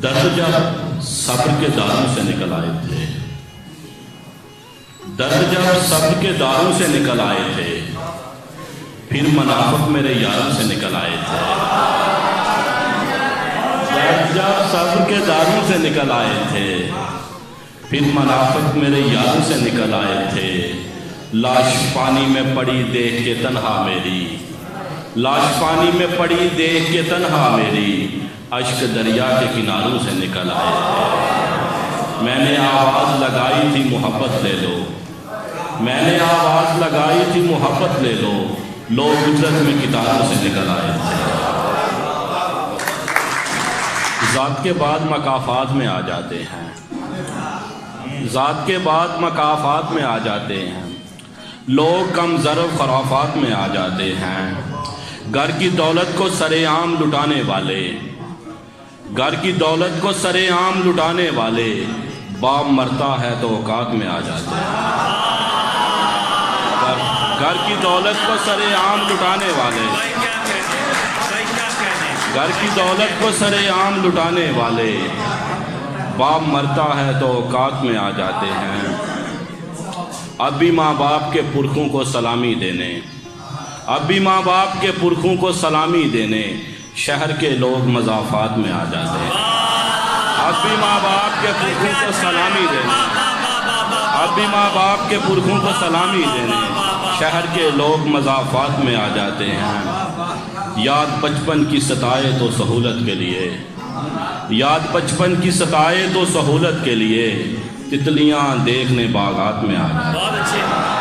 درد جب صبر کے داروں سے نکل آئے تھے، درد جب صبر کے داروں سے نکل آئے تھے، پھر منافق میرے یاروں سے نکل آئے تھے۔ درد جب صبر کے داروں سے نکل آئے تھے، پھر منافق میرے یاروں سے نکل آئے تھے۔ لاش پانی میں پڑی دیکھ کے تنہا میری، لاش پانی میں پڑی دیکھ کے تنہا میری، اشک دریا کے کناروں سے نکل آئے تھے۔ میں نے آواز لگائی تھی محبت لے لو، میں نے آواز لگائی تھی محبت لے لو، لوگ اجرت میں کتابوں سے نکل آئے تھے۔ ذات کے بعد مکافات میں آ جاتے ہیں، ذات کے بعد مکافات میں آ جاتے ہیں، لوگ کم ضرب خرافات میں آ جاتے ہیں۔ گھر کی دولت کو سرے عام لٹانے والے، گھر کی دولت کو سرے عام لٹانے والے، باپ مرتا ہے تو اوقات میں آ جاتے ہیں۔ گھر کی دولت کو سرے عام لٹانے والے، گھر کی دولت کو سرے عام لٹانے والے، باپ مرتا ہے تو اوقات میں آ جاتے ہیں۔ اب بھی ماں باپ کے پرکھوں کو سلامی دینے، اب بھی ماں باپ کے پرکھوں کو سلامی دینے، شہر کے لوگ مضافات میں آ جاتے ہیں۔ اب بھی ماں باپ کے پرکھوں کو سلامی دینے، اب بھی ماں باپ کے پرکھوں کو سلامی دینے، شہر کے لوگ مضافات میں آ جاتے ہیں۔ یاد بچپن کی ستائے تو سہولت کے لیے، یاد بچپن کی ستائے تو سہولت کے لیے، تتلیاں دیکھنے باغات میں آ جاتے ہیں۔